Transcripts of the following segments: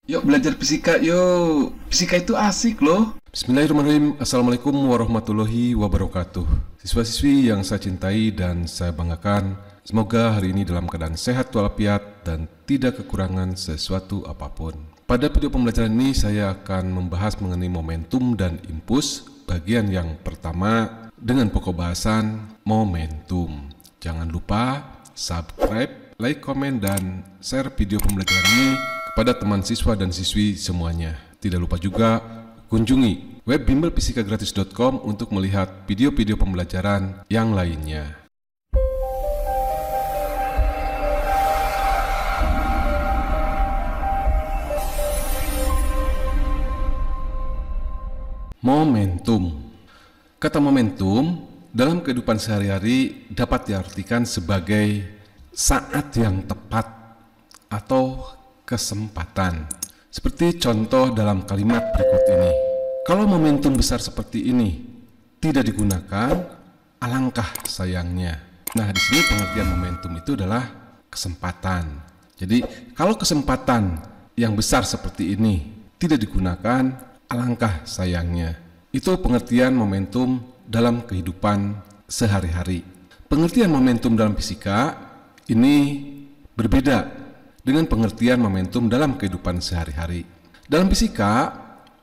Yuk belajar fisika yuk. Fisika itu asik loh. Bismillahirrahmanirrahim. Assalamualaikum warahmatullahi wabarakatuh. Siswa-siswi yang saya cintai dan saya banggakan, semoga hari ini dalam keadaan sehat walafiat dan tidak kekurangan sesuatu apapun. Pada video pembelajaran ini saya akan membahas mengenai momentum dan impuls bagian yang pertama dengan pokok bahasan momentum. Jangan lupa subscribe, like, komen, dan share video pembelajaran ini kepada teman siswa dan siswi semuanya. Tidak lupa juga kunjungi web bimbelfisikagratis.com untuk melihat video-video pembelajaran yang lainnya. Momentum. Kata momentum dalam kehidupan sehari-hari dapat diartikan sebagai saat yang tepat atau kesempatan. Seperti contoh dalam kalimat berikut ini. Kalau momentum besar seperti ini tidak digunakan, alangkah sayangnya. Nah, di sini pengertian momentum itu adalah kesempatan. Jadi, kalau kesempatan yang besar seperti ini tidak digunakan, alangkah sayangnya. Itu pengertian momentum dalam kehidupan sehari-hari. Pengertian momentum dalam fisika ini berbeda dengan pengertian momentum dalam kehidupan sehari-hari. Dalam fisika,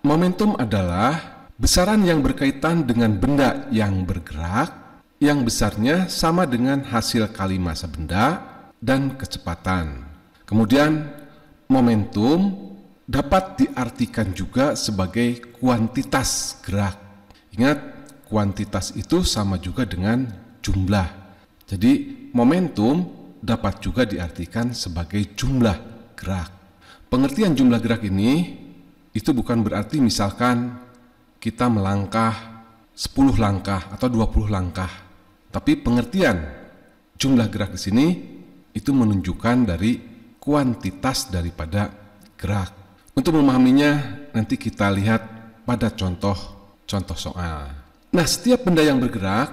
momentum adalah besaran yang berkaitan dengan benda yang bergerak, yang besarnya sama dengan hasil kali massa benda dan kecepatan. Kemudian, momentum dapat diartikan juga sebagai kuantitas gerak. Ingat, kuantitas itu sama juga dengan jumlah. Jadi, momentum dapat juga diartikan sebagai jumlah gerak. Pengertian jumlah gerak ini itu bukan berarti misalkan kita melangkah 10 langkah atau 20 langkah. Tapi pengertian jumlah gerak di sini itu menunjukkan dari kuantitas daripada gerak. Untuk memahaminya nanti kita lihat pada contoh soal. Nah, setiap benda yang bergerak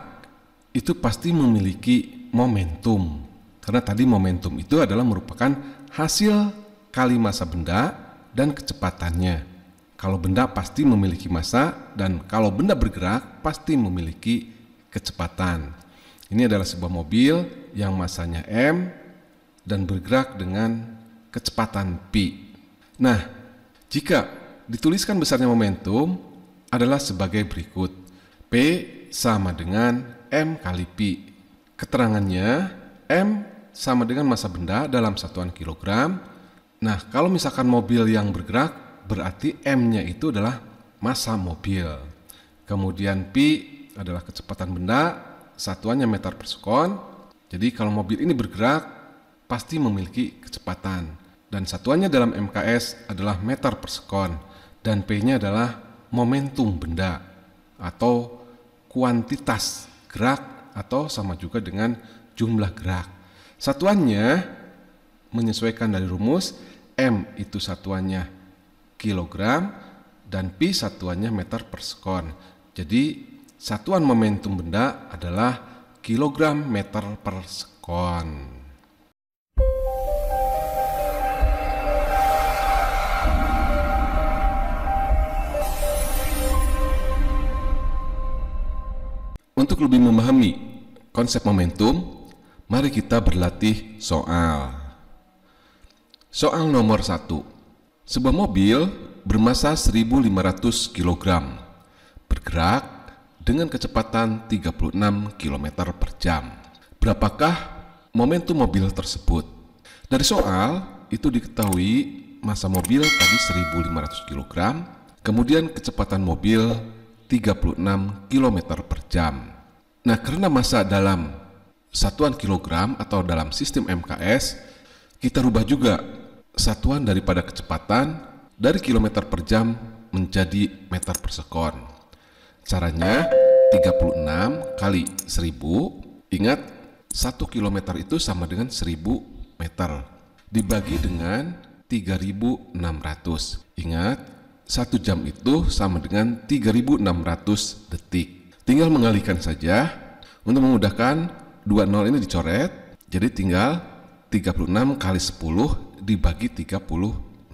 itu pasti memiliki momentum. Karena tadi momentum itu adalah merupakan hasil kali massa benda dan kecepatannya. Kalau benda pasti memiliki massa dan kalau benda bergerak pasti memiliki kecepatan. Ini adalah sebuah mobil yang massanya M dan bergerak dengan kecepatan P. Nah, jika dituliskan besarnya momentum adalah sebagai berikut. P sama dengan M kali P. Keterangannya, M sama dengan massa benda dalam satuan kilogram. Nah, kalau misalkan mobil yang bergerak, berarti M-nya itu adalah massa mobil. Kemudian P adalah kecepatan benda, satuannya meter per sekon. Jadi kalau mobil ini bergerak, pasti memiliki kecepatan. Dan satuannya dalam MKS adalah meter per sekon. Dan P-nya adalah momentum benda atau kuantitas gerak atau sama juga dengan jumlah gerak. Satuannya menyesuaikan dari rumus, M itu satuannya kilogram dan P satuannya meter per sekon. Jadi satuan momentum benda adalah kilogram meter per sekon. Untuk lebih memahami konsep momentum, mari kita berlatih soal. Soal nomor 1. Sebuah mobil bermassa 1500 kg bergerak dengan kecepatan 36 km per jam. Berapakah momentum mobil tersebut? Dari soal itu diketahui massa mobil tadi 1500 kg, kemudian kecepatan mobil 36 km per jam. Nah, karena massa dalam satuan kilogram atau dalam sistem MKS, kita rubah juga satuan daripada kecepatan dari kilometer per jam menjadi meter per sekon. Caranya 36 kali 1000, ingat 1 kilometer itu sama dengan 1000 meter, dibagi dengan 3600. Ingat, 1 jam itu sama dengan 3600 detik. Tinggal mengalihkan saja. Untuk memudahkan, 20 ini dicoret, jadi tinggal 36 kali 10 dibagi 36.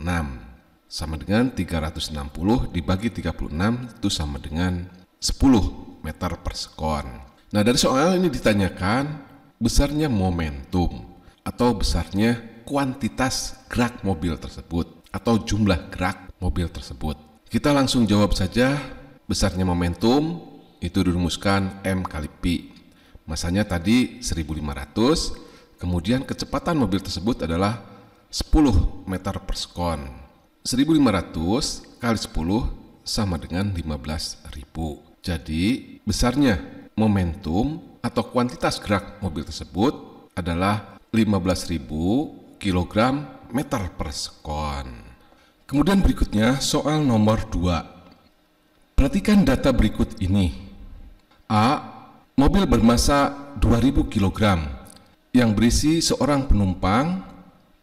sama dengan 360 dibagi 36 itu sama dengan 10 meter per sekon. Nah, dari soal ini ditanyakan besarnya momentum atau besarnya kuantitas gerak mobil tersebut atau jumlah gerak mobil tersebut. Kita langsung jawab saja. Besarnya momentum itu dirumuskan M kali Pi. Masanya tadi 1500, kemudian kecepatan mobil tersebut adalah 10 meter per sekon. 1500 kali 10 sama dengan 15.000. Jadi besarnya momentum atau kuantitas gerak mobil tersebut adalah 15.000 kilogram meter per sekon. Kemudian berikutnya soal nomor 2. Perhatikan data berikut ini. A. Mobil bermasa 2000 kg yang berisi seorang penumpang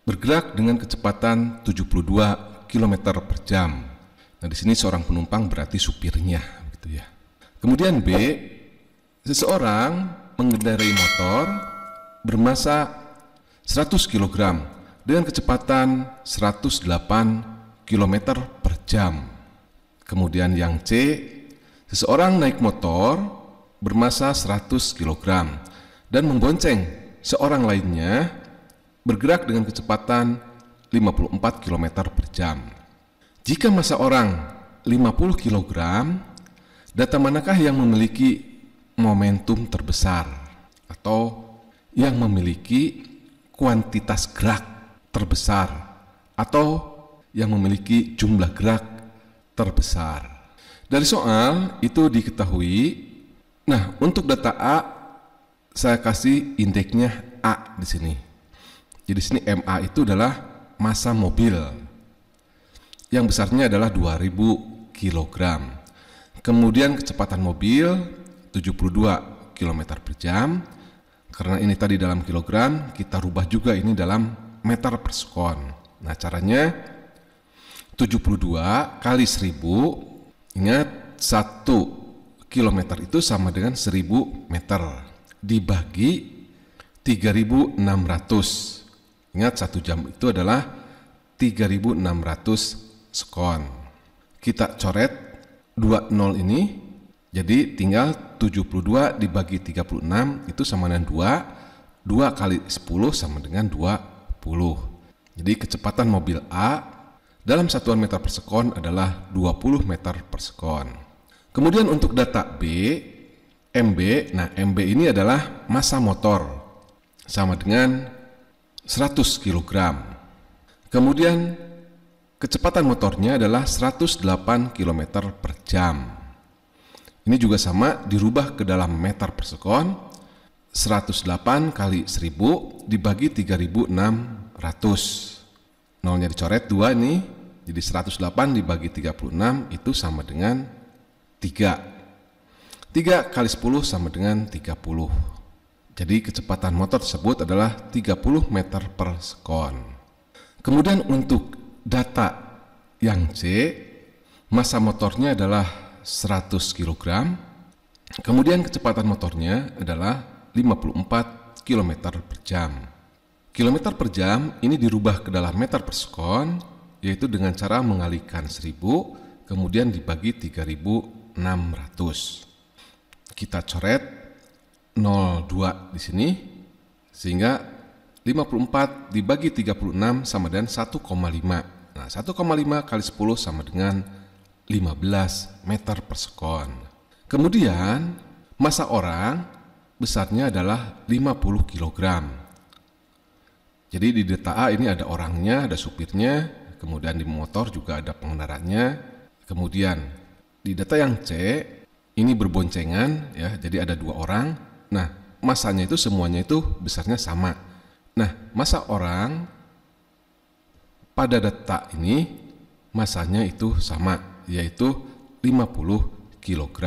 bergerak dengan kecepatan 72 km per jam. Nah, di sini seorang penumpang berarti supirnya, gitu ya. Kemudian B. Seseorang mengendarai motor bermasa 100 kg dengan kecepatan 108 km per jam. Kemudian yang C, seseorang naik motor bermasa 100 kg dan membonceng seorang lainnya bergerak dengan kecepatan 54 km per jam. Jika massa orang 50 kg, data manakah yang memiliki momentum terbesar atau yang memiliki kuantitas gerak terbesar atau yang memiliki jumlah gerak terbesar? Dari soal itu diketahui. Nah, untuk data A saya kasih indeksnya A di sini. Jadi di sini MA itu adalah massa mobil yang besarnya adalah 2000 kg. Kemudian kecepatan mobil 72 km per jam. Karena ini tadi dalam kilogram, kita rubah juga ini dalam meter per sekon. Nah, caranya 72 kali 1000, ingat 1 kilometer itu sama dengan 1000 meter dibagi 3600. Ingat 1 jam itu adalah 3600 sekon. Kita coret 20 ini, jadi tinggal 72 dibagi 36 itu sama dengan 2. 2 kali 10 sama dengan 20. Jadi kecepatan mobil A dalam satuan meter per sekon adalah 20 meter per sekon. Kemudian untuk data B, MB, nah MB ini adalah massa motor sama dengan 100 kg. Kemudian kecepatan motornya adalah 108 km per jam. Ini juga sama dirubah ke dalam meter per sekon. 108 kali 1000 dibagi 3600. Nolnya dicoret 2 nih. Jadi 108 dibagi 36 itu sama dengan 3. 3 kali 10 sama dengan 30. Jadi kecepatan motor tersebut adalah 30 meter per sekon. Kemudian untuk data yang C, massa motornya adalah 100 kg. Kemudian kecepatan motornya adalah 54 km per jam. Kilometer per jam ini dirubah ke dalam meter per sekon, yaitu dengan cara mengalihkan 1000 kemudian dibagi 3600. Kita coret 02 di sini, sehingga 54 dibagi 36 sama dengan 1,5. Nah, 1,5 kali 10 sama dengan 15 meter per sekon. Kemudian massa orang besarnya adalah 50 kg. Jadi di data A ini ada orangnya, ada supirnya, kemudian di motor juga ada pengendaranya. Kemudian di data yang C ini berboncengan ya, jadi ada 2 orang. Nah, massanya itu semuanya itu besarnya sama. Nah, massa orang pada data ini massanya itu sama, yaitu 50 kg.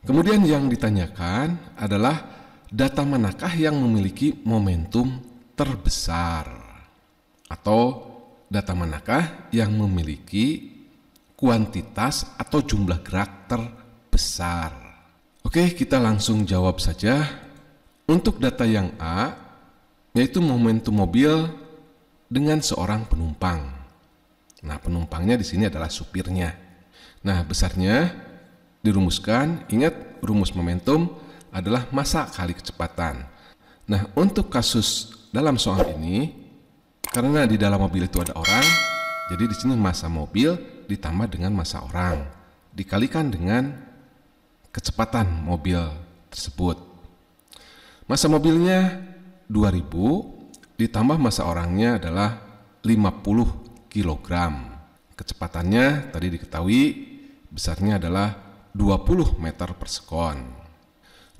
Kemudian yang ditanyakan adalah data manakah yang memiliki momentum terbesar, atau data manakah yang memiliki kuantitas atau jumlah gerak terbesar. Oke, kita langsung jawab saja. Untuk data yang A, yaitu momentum mobil dengan seorang penumpang. penumpangnya di sini adalah supirnya. Nah, besarnya dirumuskan, ingat rumus momentum adalah massa kali kecepatan. Nah, untuk kasus dalam soal ini, karena di dalam mobil itu ada orang, jadi di sini massa mobil ditambah dengan massa orang, dikalikan dengan kecepatan mobil tersebut. Massa mobilnya 2000 ditambah massa orangnya adalah 50 kg. Kecepatannya tadi diketahui besarnya adalah 20 meter per sekon.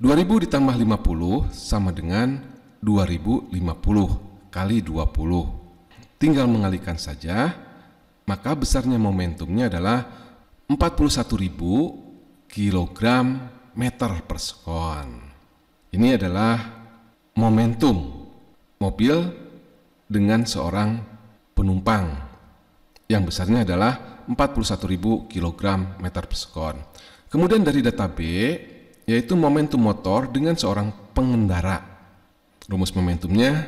2000 ditambah 50 sama dengan 2050 kali 20. Tinggal mengalihkan saja, maka besarnya momentumnya adalah 41.000 kg meter per sekon. Ini adalah momentum mobil dengan seorang penumpang yang besarnya adalah 41.000 kg meter per sekon. Kemudian dari data B, yaitu momentum motor dengan seorang pengendara. Rumus momentumnya,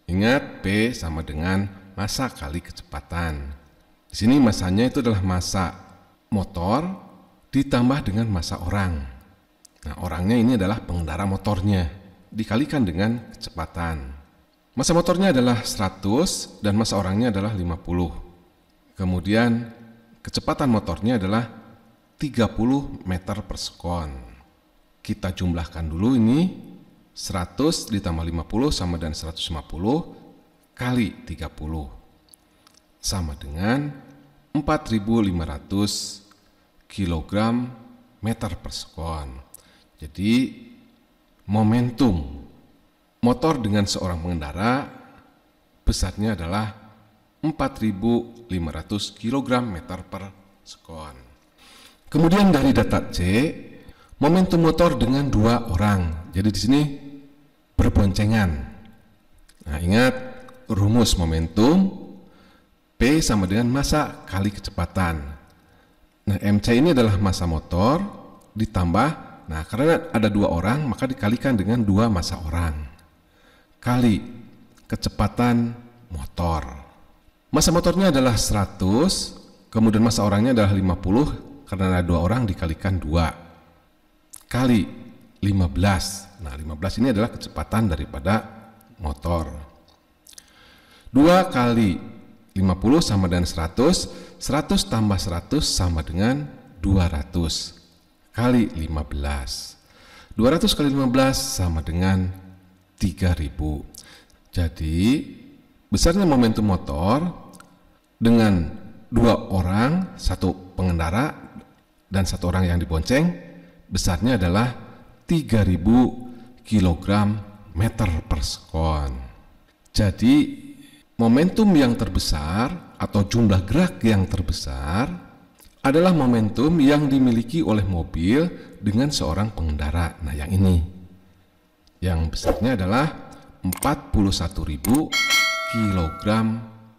ingat P sama dengan massa kali kecepatan. Di sini massanya itu adalah massa motor ditambah dengan massa orang. Nah, orangnya ini adalah pengendara motornya, dikalikan dengan kecepatan. Massa motornya adalah 100 dan massa orangnya adalah 50. Kemudian kecepatan motornya adalah 30 meter per sekon. Kita jumlahkan dulu ini, 100 ditambah 50 sama dengan 150 kali 30 sama dengan 4.500 kg meter per sekon. Jadi momentum motor dengan seorang pengendara besarnya adalah 4.500 kg meter per sekon. Kemudian dari data C, momentum motor dengan dua orang. Jadi di sini berboncengan. Nah, ingat rumus momentum P sama dengan massa kali kecepatan. Nah, MC ini adalah massa motor ditambah, nah karena ada dua orang maka dikalikan dengan dua massa orang kali kecepatan motor. Massa motornya adalah 100, kemudian massa orangnya adalah 50, karena ada dua orang dikalikan 2 kali 15. Nah, 15 ini adalah kecepatan daripada motor. 2 kali 50 sama dengan 100, 100 tambah 100 sama dengan 200 kali 15. 200 kali 15 sama dengan 3000. Jadi besarnya momentum motor dengan dua orang, satu pengendara dan satu orang yang dibonceng, besarnya adalah 3000 kg meter per sekon. Jadi momentum yang terbesar atau jumlah gerak yang terbesar adalah momentum yang dimiliki oleh mobil dengan seorang pengendara. Nah, yang ini yang besarnya adalah 41.000 kg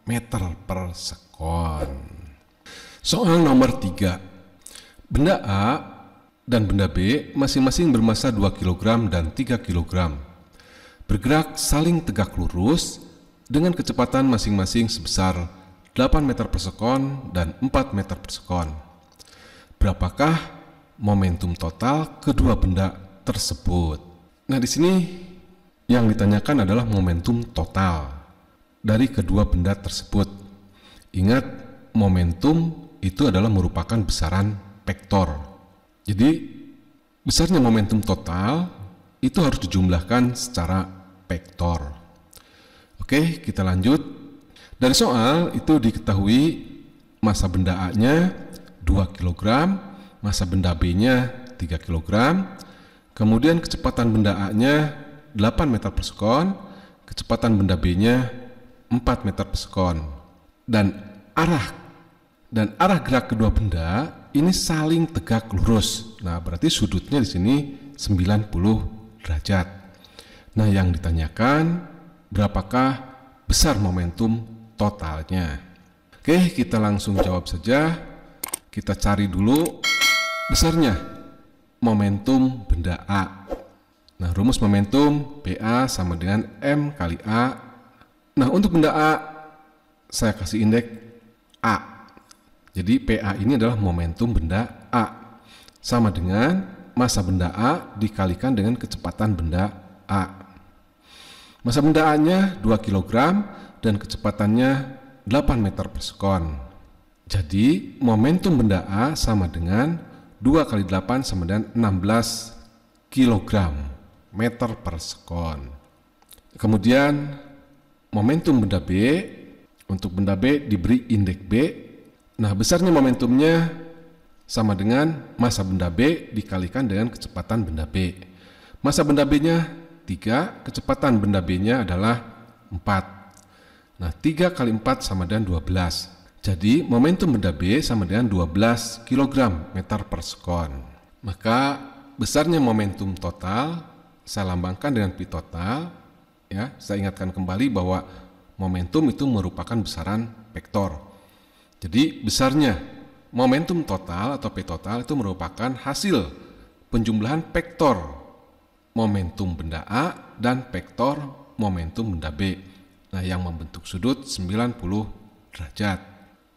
meter per sekon. Soal nomor 3. Benda A dan benda B masing-masing bermassa 2 kg dan 3 kg. Bergerak saling tegak lurus dengan kecepatan masing-masing sebesar 8 meter per sekon dan 4 meter per sekon. Berapakah momentum total kedua benda tersebut? Nah, di sini yang ditanyakan adalah momentum total dari kedua benda tersebut. Ingat, momentum itu adalah merupakan besaran vektor. Jadi, besarnya momentum total itu harus dijumlahkan secara vektor. Oke, kita lanjut. Dari soal itu diketahui massa benda A-nya 2 kg, massa benda B-nya 3 kg, kemudian kecepatan benda A-nya 8 meter per sekon, kecepatan benda B-nya 4 meter per sekon. Dan arah gerak kedua benda ini saling tegak lurus. Nah, berarti sudutnya di sini 90 derajat. Nah, yang ditanyakan berapakah besar momentum totalnya? Oke, kita langsung jawab saja. Kita cari dulu besarnya momentum benda A. Nah, rumus momentum PA sama dengan M kali A. Nah, untuk benda A saya kasih indeks A. Jadi PA ini adalah momentum benda A, sama dengan massa benda A dikalikan dengan kecepatan benda A. Massa benda A-nya 2 kg dan kecepatannya 8 meter per sekon. Jadi momentum benda A sama dengan 2 kali 8 sama dengan 16 kg meter per sekon. Kemudian momentum benda B, untuk benda B diberi indeks B. Nah, besarnya momentumnya sama dengan massa benda B dikalikan dengan kecepatan benda B. Massa benda B-nya 3, kecepatan benda B-nya adalah 4. Nah, 3 kali 4 sama dengan 12. Jadi momentum benda B sama dengan 12 kg meter per sekon. Maka besarnya momentum total saya lambangkan dengan P total. Ya, saya ingatkan kembali bahwa momentum itu merupakan besaran vektor. Jadi besarnya momentum total atau P total itu merupakan hasil penjumlahan vektor momentum benda A dan vektor momentum benda B. Nah, yang membentuk sudut 90 derajat.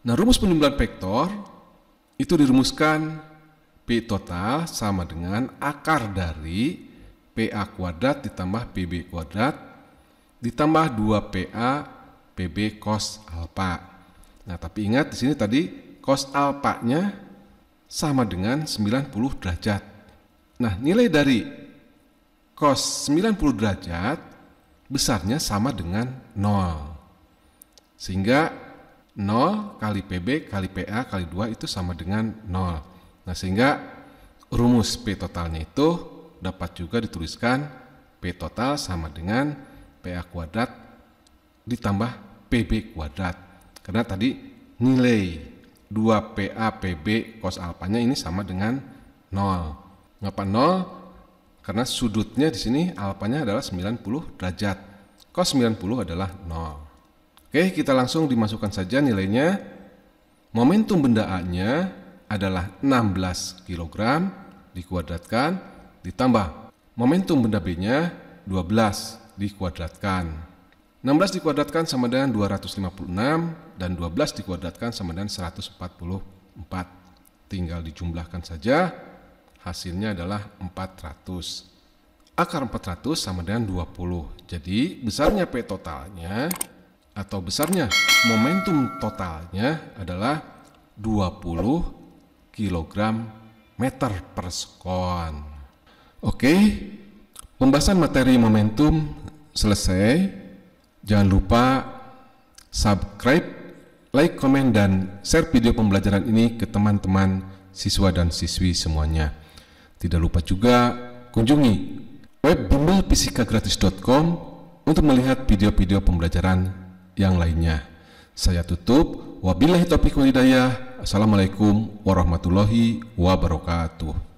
Nah, rumus penjumlahan vektor itu dirumuskan P total sama dengan akar dari PA kuadrat ditambah PB kuadrat ditambah 2PA PB cos alfa. Nah, tapi ingat di sini tadi cos alfa-nya sama dengan 90 derajat. Nah, nilai dari cos 90 derajat besarnya sama dengan 0. Sehingga 0 kali PB kali PA kali 2 itu sama dengan 0. Nah, sehingga rumus P totalnya itu dapat juga dituliskan P total sama dengan PA kuadrat ditambah PB kuadrat. Karena tadi nilai 2PA PB cos alfanya ini sama dengan 0. Mengapa 0? Karena sudutnya di sini alfanya adalah 90 derajat. Cos 90 adalah 0. Oke, kita langsung dimasukkan saja nilainya. Momentum benda A-nya adalah 16 kg dikuadratkan ditambah momentum benda B-nya 12 dikuadratkan. 16 dikuadratkan sama dengan 256 dan 12 dikuadratkan sama dengan 144. Tinggal dijumlahkan saja, hasilnya adalah 400. Akar 400 sama dengan 20. Jadi besarnya P totalnya atau besarnya momentum totalnya adalah 20 kg meter per sekon. Oke, pembahasan materi momentum selesai. Jangan lupa subscribe, like, komen, dan share video pembelajaran ini ke teman-teman siswa dan siswi semuanya. Tidak lupa juga kunjungi web bimbelfisikagratis.com untuk melihat video-video pembelajaran yang lainnya. Saya tutup. Wabillahi taufiq wal hidayah. Assalamualaikum warahmatullahi wabarakatuh.